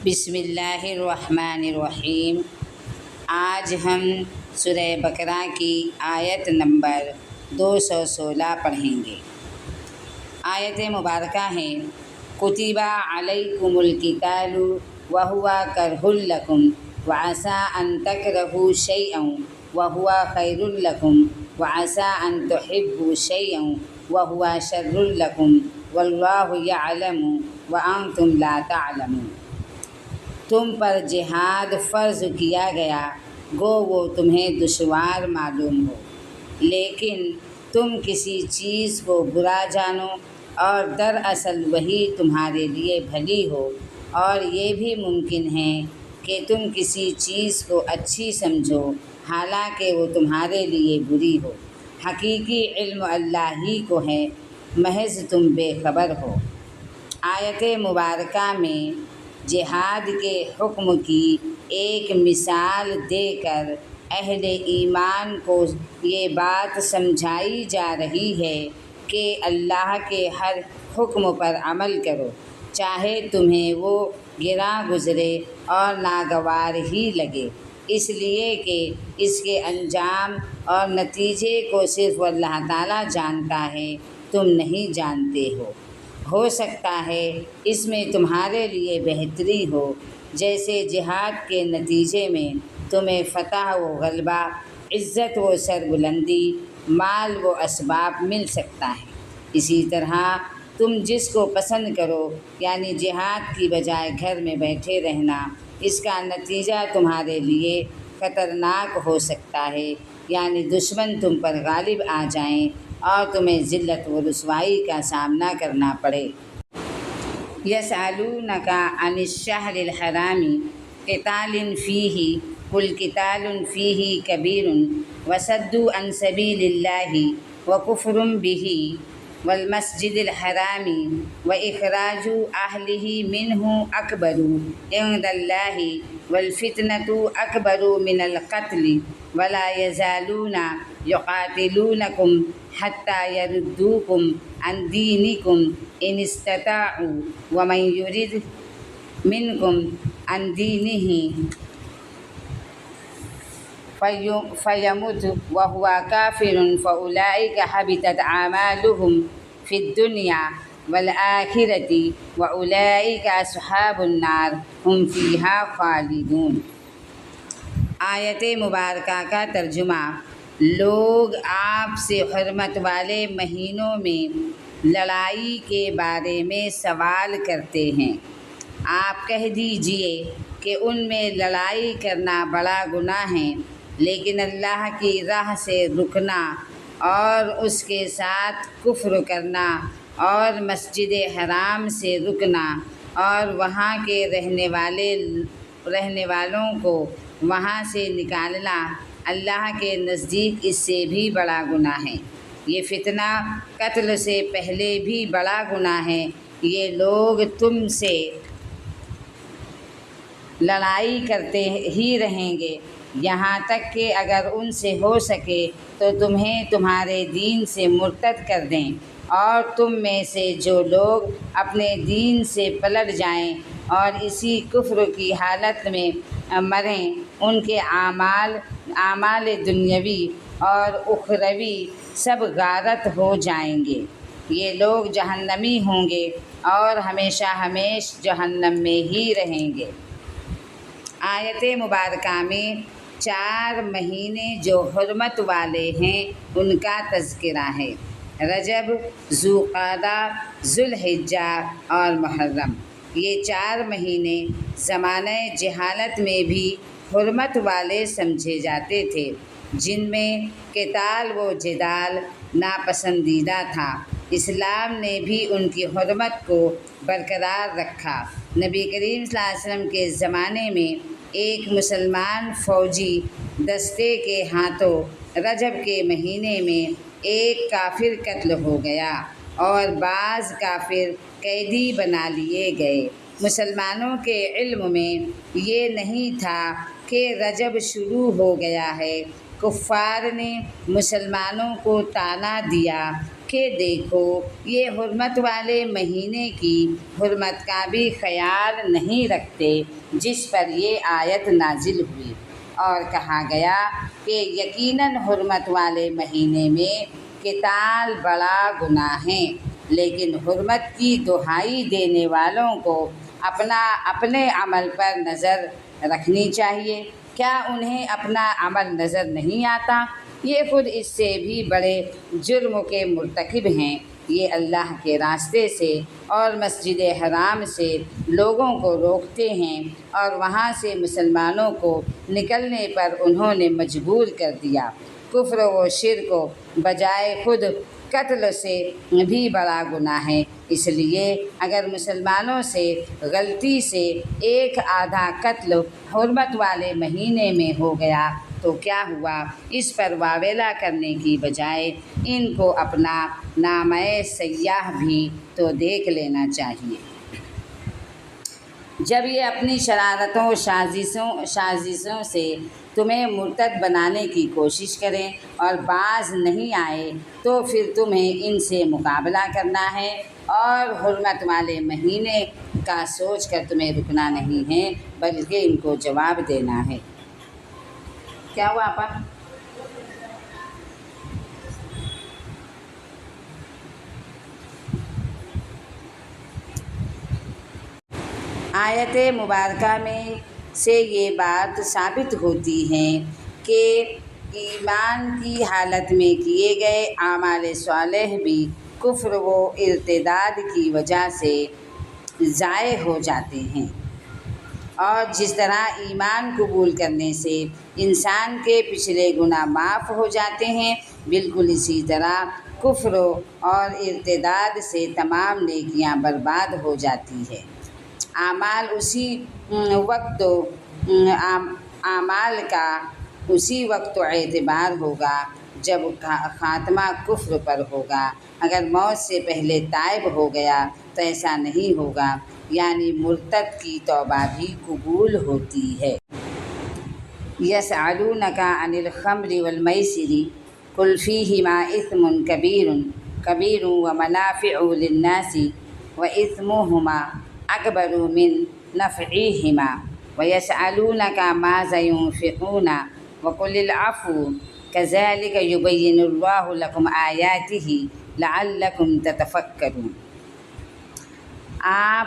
بسم اللہ الرحمن الرحیم۔ آج ہم سورہ بقرہ کی آیت نمبر 216 پڑھیں گے۔ آیت مبارکہ ہے کتب علیکم القتال وہو کرہ لکم وعسیٰ ان تکرہوا شیئا وہو خیر لکم وعسیٰ ان تحبوا شیئا وہو شر لکم واللہ یعلم وانتم لا تعلمون۔ تم پر جہاد فرض کیا گیا گو وہ تمہیں دشوار معلوم ہو، لیکن تم کسی چیز کو برا جانو اور دراصل وہی تمہارے لیے بھلی ہو، اور یہ بھی ممکن ہے کہ تم کسی چیز کو اچھی سمجھو حالانکہ وہ تمہارے لیے بری ہو۔ حقیقی علم اللہ ہی کو ہے، محض تم بے خبر ہو۔ آیت مبارکہ میں جہاد کے حکم کی ایک مثال دے کر اہل ایمان کو یہ بات سمجھائی جا رہی ہے کہ اللہ کے ہر حکم پر عمل کرو، چاہے تمہیں وہ گراں گزرے اور ناگوار ہی لگے، اس لیے کہ اس کے انجام اور نتیجے کو صرف اللہ تعالیٰ جانتا ہے، تم نہیں جانتے ہو سکتا ہے اس میں تمہارے لیے بہتری ہو، جیسے جہاد کے نتیجے میں تمہیں فتح و غلبہ، عزت و سربلندی، مال و اسباب مل سکتا ہے۔ اسی طرح تم جس کو پسند کرو یعنی جہاد کی بجائے گھر میں بیٹھے رہنا، اس کا نتیجہ تمہارے لیے خطرناک ہو سکتا ہے، یعنی دشمن تم پر غالب آ جائیں اور تمہیں ذلت و رسوائی کا سامنا کرنا پڑے۔ یسألونک عن الشہر الحرام قتال فیہ قل قتال فیہ کبیر وصد عن سبیل اللہ وکفر بہ والمسجد الحرام واخراج اہلہ منہ اکبر عند اللہ والفتنۃ اکبر من القتل ولا یزالون یقاتلونکم حتی یردوکم عن دینکم ان استطاعوا ومن یرد منکم عن دینہ فیمت وہو کافر فاولئک حبطت اعمالہم فی الدنیا والآخرۃ واولئک اصحاب النار ہم فیہا خالدون۔ آیت مبارکہ کا ترجمہ۔ لوگ آپ سے حرمت والے مہینوں میں لڑائی کے بارے میں سوال کرتے ہیں، آپ کہہ دیجئے کہ ان میں لڑائی کرنا بڑا گناہ ہے، لیکن اللہ کی راہ سے رکنا اور اس کے ساتھ کفر کرنا اور مسجد حرام سے رکنا اور وہاں کے رہنے والوں کو وہاں سے نکالنا اللہ کے نزدیک اس سے بھی بڑا گناہ ہے۔ یہ فتنہ قتل سے پہلے بھی بڑا گناہ ہے۔ یہ لوگ تم سے لڑائی کرتے ہی رہیں گے یہاں تک کہ اگر ان سے ہو سکے تو تمہیں تمہارے دین سے مرتد کر دیں، اور تم میں سے جو لوگ اپنے دین سے پلٹ جائیں اور اسی کفر کی حالت میں مریں ان کے اعمال دنیاوی اور اخروی سب غارت ہو جائیں گے۔ یہ لوگ جہنمی ہوں گے اور ہمیشہ ہمیشہ جہنم میں ہی رہیں گے۔ آیت مبارکہ میں 4 مہینے جو حرمت والے ہیں ان کا تذکرہ ہے۔ رجب، ذوالقعدہ، ذوالحجہ اور محرم۔ یہ 4 مہینے زمانہ جہالت میں بھی حرمت والے سمجھے جاتے تھے، جن میں قتال و جدال ناپسندیدہ تھا۔ اسلام نے بھی ان کی حرمت کو برقرار رکھا۔ نبی کریم صلی اللہ علیہ وسلم کے زمانے میں ایک مسلمان فوجی دستے کے ہاتھوں رجب کے مہینے میں ایک کافر قتل ہو گیا اور بعض کافر قیدی بنا لیے گئے۔ مسلمانوں کے علم میں یہ نہیں تھا کہ رجب شروع ہو گیا ہے۔ کفار نے مسلمانوں کو طعنہ دیا کہ دیکھو یہ حرمت والے مہینے کی حرمت کا بھی خیال نہیں رکھتے جس پر یہ آیت نازل ہوئی، اور کہا گیا کہ یقیناً حرمت والے مہینے میں قتال بڑا گناہ ہے، لیکن حرمت کی دہائی دینے والوں کو اپنے عمل پر نظر رکھنی چاہیے۔ کیا انہیں اپنا عمل نظر نہیں آتا؟ یہ خود اس سے بھی بڑے جرم کے مرتکب ہیں۔ یہ اللہ کے راستے سے اور مسجد حرام سے لوگوں کو روکتے ہیں، اور وہاں سے مسلمانوں کو نکلنے پر انہوں نے مجبور کر دیا۔ کفر و شرک و بجائے خود قتل سے بھی بڑا گناہ ہے۔ اس لیے اگر مسلمانوں سے غلطی سے ایک آدھا قتل حرمت والے مہینے میں ہو گیا تو کیا ہوا؟ اس پر واویلا کرنے کی بجائے ان کو اپنا نامہ سیاح بھی تو دیکھ لینا چاہیے۔ جب یہ اپنی شرارتوں سازشوں سے تمہیں مرتد بنانے کی کوشش کریں اور باز نہیں آئے تو پھر تمہیں ان سے مقابلہ کرنا ہے، اور حرمت والے مہینے کا سوچ کر تمہیں رکنا نہیں ہے بلکہ ان کو جواب دینا ہے۔ کیا ہوا آپا؟ آیت مبارکہ میں سے یہ بات ثابت ہوتی ہے کہ ایمان کی حالت میں کیے گئے اعمال صالح بھی کفر و ارتداد کی وجہ سے ضائع ہو جاتے ہیں، اور جس طرح ایمان قبول کرنے سے انسان کے پچھلے گناہ معاف ہو جاتے ہیں، بالکل اسی طرح کفر اور ارتداد سے تمام نیکیاں برباد ہو جاتی ہے۔ اعمال کا اسی وقت اعتبار ہوگا جب خاتمہ کفر پر ہوگا۔ اگر موت سے پہلے تائب ہو گیا تو ایسا نہیں ہوگا، یعنی مرتد کی توبہ بھی قبول ہوتی ہے۔ یسألونک عن الخمر والمیسر قل فیہما اثم کبیر ومنافع للناس واثمہما اکبر من نفعہما ویسألونک ماذا ينفقون وقل العفو کذلک یبین اللہ لکم آیاتہ لعلکم تتفکرون۔ آپ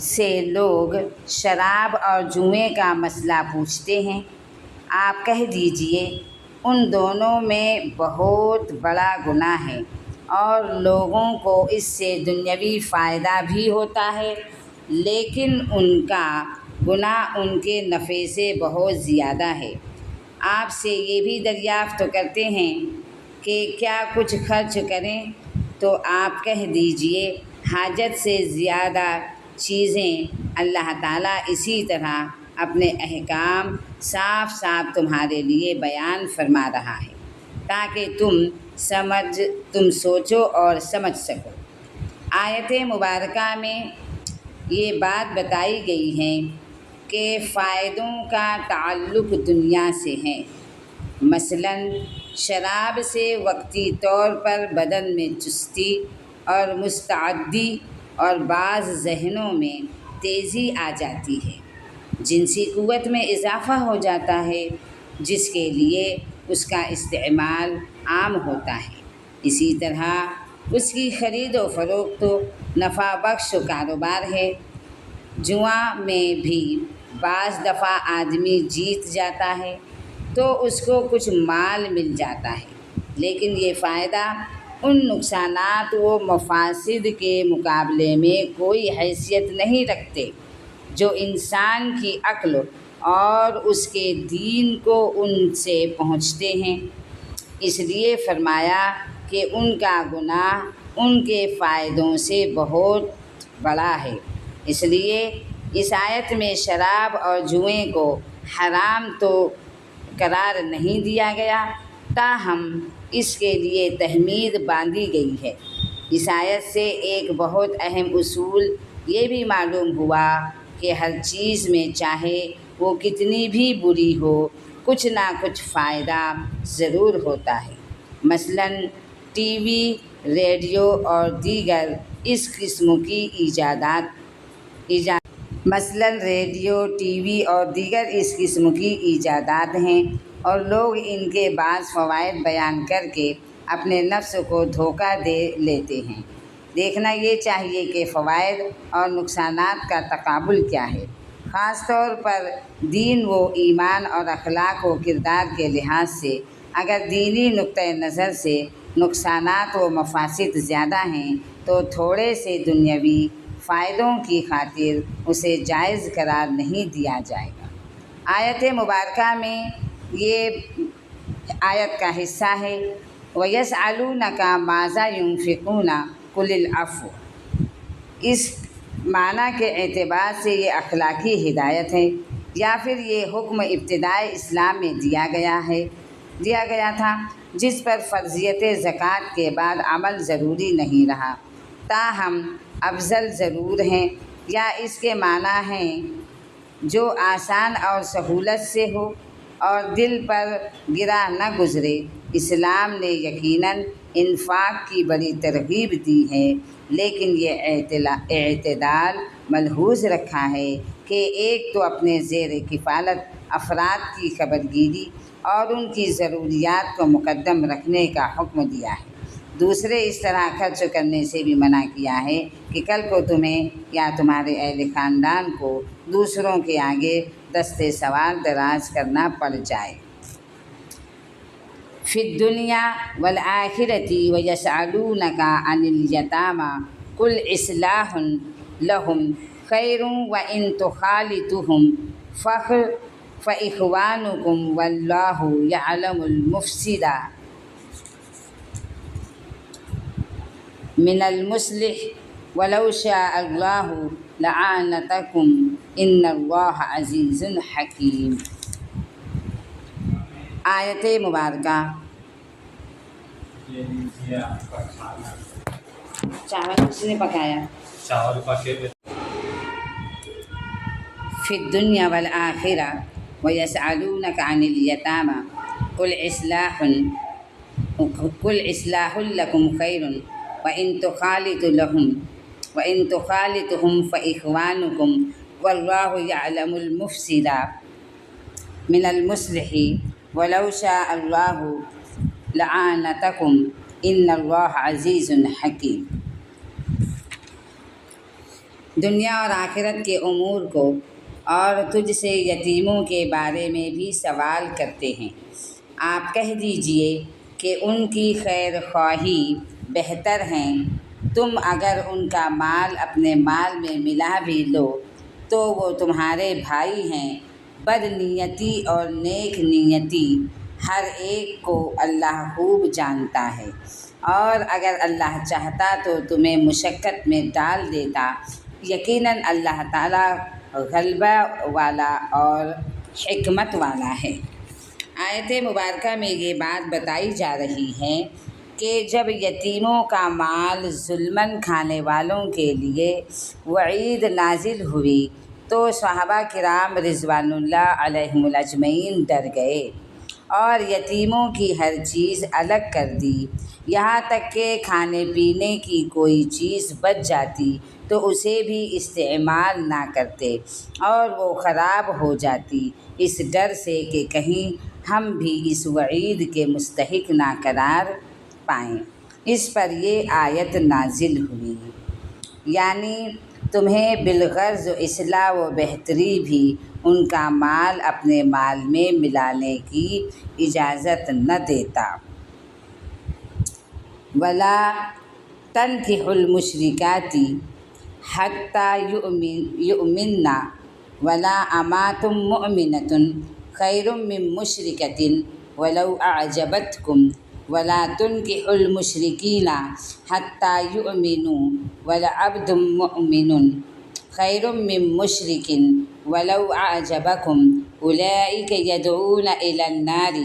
سے لوگ شراب اور جوئے کا مسئلہ پوچھتے ہیں، آپ کہہ دیجئے ان دونوں میں بہت بڑا گناہ ہے، اور لوگوں کو اس سے دنیاوی فائدہ بھی ہوتا ہے، لیکن ان کا گناہ ان کے نفع سے بہت زیادہ ہے۔ آپ سے یہ بھی دریافت کرتے ہیں کہ کیا کچھ خرچ کریں، تو آپ کہہ دیجئے حاجت سے زیادہ چیزیں۔ اللہ تعالیٰ اسی طرح اپنے احکام صاف صاف تمہارے لیے بیان فرما رہا ہے تاکہ تم سوچو اور سمجھ سکو۔ آیت مبارکہ میں یہ بات بتائی گئی ہے کہ فائدوں کا تعلق دنیا سے ہے۔ مثلاً شراب سے وقتی طور پر بدن میں چستی اور مستعدی اور بعض ذہنوں میں تیزی آ جاتی ہے، جنسی قوت میں اضافہ ہو جاتا ہے، جس کے لیے اس کا استعمال عام ہوتا ہے۔ اسی طرح اس کی خرید و فروخت نفع بخش کاروبار ہے۔ جوا میں بھی بعض دفعہ آدمی جیت جاتا ہے تو اس کو کچھ مال مل جاتا ہے، لیکن یہ فائدہ ان نقصانات و مفاسد کے مقابلے میں کوئی حیثیت نہیں رکھتے جو انسان کی عقل اور اس کے دین کو ان سے پہنچتے ہیں۔ اس لیے فرمایا کہ ان کا گناہ ان کے فائدوں سے بہت بڑا ہے۔ اس لیے اس آیت میں شراب اور جوئے کو حرام تو قرار نہیں دیا گیا، تاہم اس کے لیے تحمید باندھی گئی ہے۔ اس آیت سے ایک بہت اہم اصول یہ بھی معلوم ہوا کہ ہر چیز میں چاہے وہ کتنی بھی بری ہو، کچھ نہ کچھ فائدہ ضرور ہوتا ہے۔ مثلاً ٹی وی، ریڈیو اور دیگر اس قسم کی ایجاد مثلاً ریڈیو، ٹی وی اور دیگر اس قسم کی ایجادات ہیں، اور لوگ ان کے بعض فوائد بیان کر کے اپنے نفس کو دھوکہ دے لیتے ہیں۔ دیکھنا یہ چاہیے کہ فوائد اور نقصانات کا تقابل کیا ہے۔ خاص طور پر دین و ایمان اور اخلاق و کردار کے لحاظ سے اگر دینی نقطۂ نظر سے نقصانات و مفاسد زیادہ ہیں تو تھوڑے سے دنیاوی فائدوں کی خاطر اسے جائز قرار نہیں دیا جائے گا۔ آیت مبارکہ میں یہ آیت کا حصہ ہے وَيَسْأَلُونَكَ مَاذَا يُنْفِقُونَ قُلِ الْعَفْوَ۔ اس معنی کے اعتبار سے یہ اخلاقی ہدایت ہے، یا پھر یہ حکم ابتدائے اسلام میں دیا گیا تھا، جس پر فرضیت زکوٰۃ کے بعد عمل ضروری نہیں رہا، تاہم افضل ضرور ہیں، یا اس کے معنی ہیں جو آسان اور سہولت سے ہو اور دل پر گرا نہ گزرے۔ اسلام نے یقیناً انفاق کی بڑی ترغیب دی ہے، لیکن یہ اعتدال ملحوظ رکھا ہے کہ ایک تو اپنے زیر کفالت افراد کی خبرگیری اور ان کی ضروریات کو مقدم رکھنے کا حکم دیا ہے، دوسرے اس طرح خرچ کرنے سے بھی منع کیا ہے کہ کل کو تمہیں یا تمہارے اہل خاندان کو دوسروں کے آگے دستے سوال دراز کرنا پڑ جائے۔ فی الدنیا والآخرۃ ویسألونک عن الیتامی قل اصلاح لہم خیر وان تخالطوہم فاخوانکم واللہ یعلم المفسد من المصلح ولو شاء اللہ لأعنتکم ان اللہ عزیز حکیم۔ آیت مبارکہ چاول کس نے پکایا؟ چاول پکے فی الدنیا والآخرہ ویسألونک عن الیتامی قل اصلاح لکم خیر وإن تخالطهم فإخوانكم والله يعلم المفسد من المصلح ولو شاء الله لأعنتكم إن الله عزيز حكيم۔ دنیا اور آخرت کے امور کو اور تجھ سے یتیموں کے بارے میں بھی سوال کرتے ہیں، آپ کہہ دیجئے کہ ان کی خیر خواہی بہتر ہیں۔ تم اگر ان کا مال اپنے مال میں ملا بھی لو تو وہ تمہارے بھائی ہیں۔ بد نیتی اور نیک نیتی ہر ایک کو اللہ خوب جانتا ہے، اور اگر اللہ چاہتا تو تمہیں مشقت میں ڈال دیتا، یقیناً اللہ تعالیٰ غلبہ والا اور حکمت والا ہے۔ آیت مبارکہ میں یہ بات بتائی جا رہی ہے کہ جب یتیموں کا مال ظلماً کھانے والوں کے لیے وعید نازل ہوئی تو صحابہ کرام رضوان اللہ علیہم اجمعین ڈر گئے اور یتیموں کی ہر چیز الگ کر دی، یہاں تک کہ کھانے پینے کی کوئی چیز بچ جاتی تو اسے بھی استعمال نہ کرتے اور وہ خراب ہو جاتی، اس ڈر سے کہ کہیں ہم بھی اس وعید کے مستحق نہ قرار پائیں۔ اس پر یہ آیت نازل ہوئی، یعنی تمہیں بالغرض اصلاح و بہتری بھی ان کا مال اپنے مال میں ملانے کی اجازت نہ دیتا۔ وَلَا تَنْكِحُوا الْمُشْرِكَاتِ حَتَّى يُؤْمِنَّ وَلَا أَمَاتٌ مُؤْمِنَةٌ خَيْرٌ مِّن مُّشْرِكَةٍ وَلَوْ أَعْجَبَتْكُمْ وَلَا تُنْكِحُوا الْمُشْرِكِينَ حَتَّى يُؤْمِنُوا وَلَعَبْدٌ مُّؤْمِنٌ خَيْرٌ مِّن مُّشْرِكٍ وَلَوْ أَعْجَبَكُمْ أُولَٰئِكَ يَدْعُونَ إِلَى النَّارِ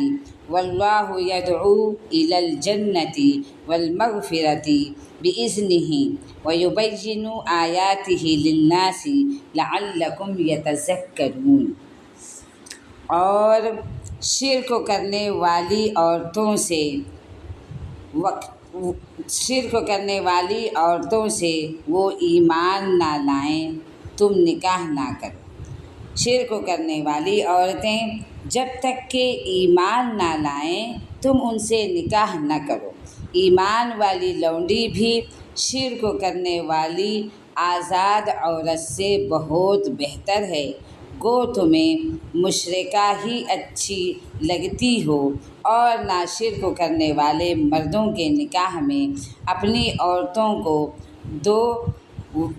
وَاللَّهُ يَدْعُو إِلَى الْجَنَّةِ وَالْمَغْفِرَةِ بِإِذْنِهِ وَيُبَيِّنُ آيَاتِهِ لِلنَّاسِ لَعَلَّكُمْ يَتَذَكَّرُونَ۔ اور شرک کرنے والی عورتوں سے شرک کرنے والی عورتوں سے وہ ایمان نہ لائیں تم نکاح نہ کرو۔ شرک کرنے والی عورتیں جب تک کہ ایمان نہ لائیں تم ان سے نکاح نہ کرو۔ ایمان والی لونڈی بھی شرک کرنے والی آزاد عورت سے بہت بہتر ہے، گو تمہیں مشرکہ ہی اچھی لگتی ہو، اور نہ شرک کرنے والے مردوں کے نکاح میں اپنی عورتوں کو دو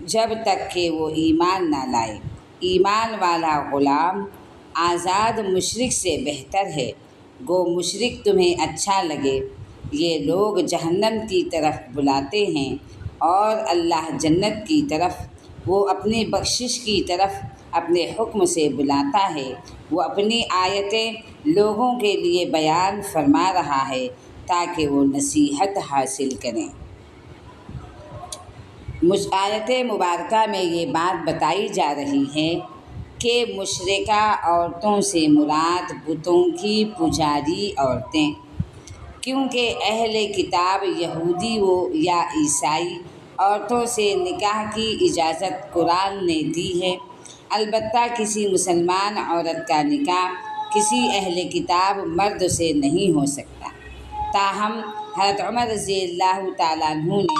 جب تک کہ وہ ایمان نہ لائے۔ ایمان والا غلام آزاد مشرک سے بہتر ہے، گو مشرک تمہیں اچھا لگے۔ یہ لوگ جہنم کی طرف بلاتے ہیں اور اللہ جنت کی طرف۔ وہ اپنی بخشش کی طرف اپنے حکم سے بلاتا ہے۔ وہ اپنی آیتیں لوگوں کے لیے بیان فرما رہا ہے تاکہ وہ نصیحت حاصل کریں۔ آیت مبارکہ میں یہ بات بتائی جا رہی ہے کہ مشرکہ عورتوں سے مراد بتوں کی پجاری عورتیں، کیونکہ اہل کتاب یہودی و یا عیسائی عورتوں سے نکاح کی اجازت قرآن نے دی ہے۔ البتہ کسی مسلمان عورت کا نکاح کسی اہل کتاب مرد سے نہیں ہو سکتا۔ تاہم حضرت عمر رضی اللہ تعالیٰ عنہ نے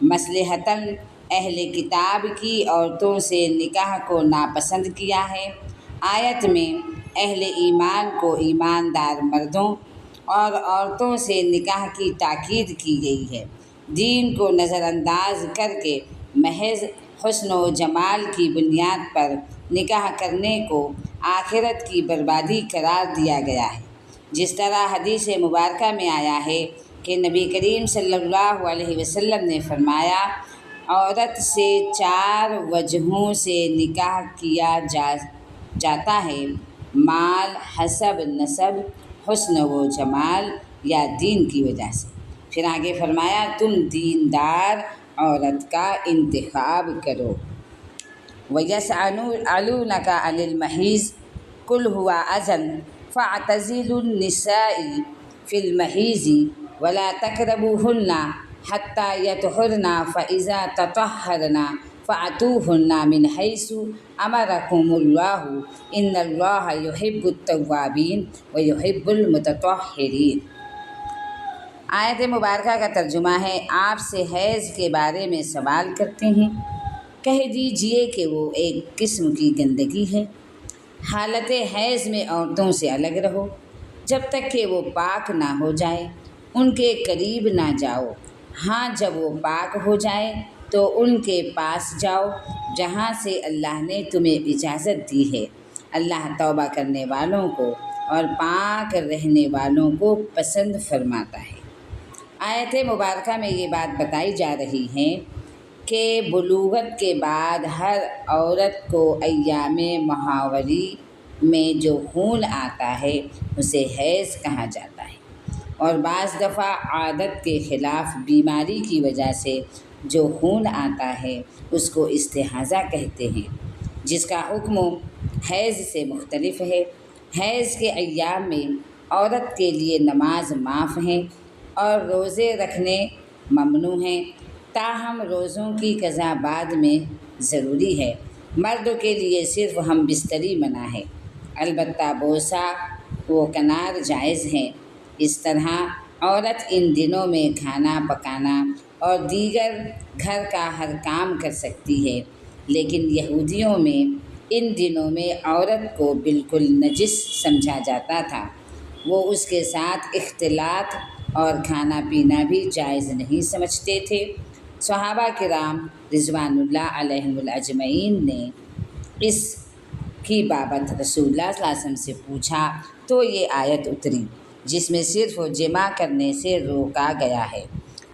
مصلحتاً اہل کتاب کی عورتوں سے نکاح کو ناپسند کیا ہے۔ آیت میں اہل ایمان کو ایماندار مردوں اور عورتوں سے نکاح کی تاکید کی گئی ہے۔ دین کو نظر انداز کر کے محض حسن و جمال کی بنیاد پر نکاح کرنے کو آخرت کی بربادی قرار دیا گیا ہے۔ جس طرح حدیث مبارکہ میں آیا ہے کہ نبی کریم صلی اللہ علیہ وسلم نے فرمایا، عورت سے 4 وجہوں سے نکاح کیا جاتا ہے: مال، حسب، نسب، حسن و جمال یا دین کی وجہ سے۔ پھر آگے فرمایا، تم دیندار عورت کا انتخاب کرو۔ وَيَسْأَلُونَكَ عَنِ الْمَحِيضِ قُلْ هُوَ أَذًى فَاعْتَزِلُوا النِّسَاءَ فِي الْمَحِيضِ وَلَا تَقْرَبُوهُنَّ حَتَّى يَطْهُرْنَ فَإِذَا تَطَهَّرْنَ فَأْتُوهُنَّ مِنْ حَيْثُ أَمَرَكُمُ اللَّهُ إِنَّ اللَّهَ يُحِبُّ التَّوَّابِينَ وَيُحِبُّ الْمُتَطَهِّرِينَ۔ آیت مبارکہ کا ترجمہ ہے، آپ سے حیض کے بارے میں سوال کرتے ہیں، کہہ دیجئے کہ وہ ایک قسم کی گندگی ہے۔ حالت حیض میں عورتوں سے الگ رہو جب تک کہ وہ پاک نہ ہو جائے، ان کے قریب نہ جاؤ۔ ہاں جب وہ پاک ہو جائے تو ان کے پاس جاؤ جہاں سے اللہ نے تمہیں اجازت دی ہے۔ اللہ توبہ کرنے والوں کو اور پاک رہنے والوں کو پسند فرماتا ہے۔ آیت مبارکہ میں یہ بات بتائی جا رہی ہے کہ بلوغت کے بعد ہر عورت کو ایام محاوری میں جو خون آتا ہے اسے حیض کہا جاتا ہے، اور بعض دفعہ عادت کے خلاف بیماری کی وجہ سے جو خون آتا ہے اس کو استحاضہ کہتے ہیں، جس کا حکم حیض سے مختلف ہے۔ حیض کے ایام میں عورت کے لیے نماز معاف ہیں اور روزے رکھنے ممنوع ہیں، تاہم روزوں کی قضا بعد میں ضروری ہے۔ مرد کے لیے صرف ہم بستری منع ہے، البتہ بوسہ و کنار جائز ہیں۔ اس طرح عورت ان دنوں میں کھانا پکانا اور دیگر گھر کا ہر کام کر سکتی ہے، لیکن یہودیوں میں ان دنوں میں عورت کو بالکل نجس سمجھا جاتا تھا۔ وہ اس کے ساتھ اختلاط اور کھانا پینا بھی جائز نہیں سمجھتے تھے۔ صحابہ کرام رضوان اللہ علیہم اجمعین نے اس کی بابت رسول اللہ صلی اللہ علیہ وسلم سے پوچھا تو یہ آیت اتری جس میں صرف جمع کرنے سے روکا گیا ہے۔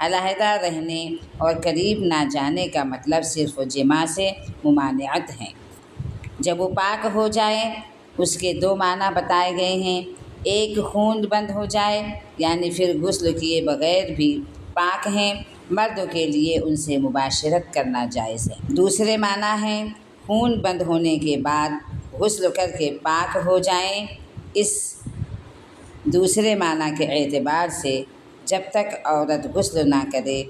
علیحدہ رہنے اور قریب نہ جانے کا مطلب صرف جمع سے ممانعت ہے۔ جب وہ پاک ہو جائے اس کے 2 معنی بتائے گئے ہیں، ایک خون بند ہو جائے یعنی پھر غسل کیے بغیر بھی پاک ہیں، مردوں کے لیے ان سے مباشرت کرنا جائز ہے۔ دوسرے معنی ہیں خون بند ہونے کے بعد غسل کر کے پاک ہو جائیں۔ اس دوسرے معنی کے اعتبار سے جب تک عورت غسل نہ کرے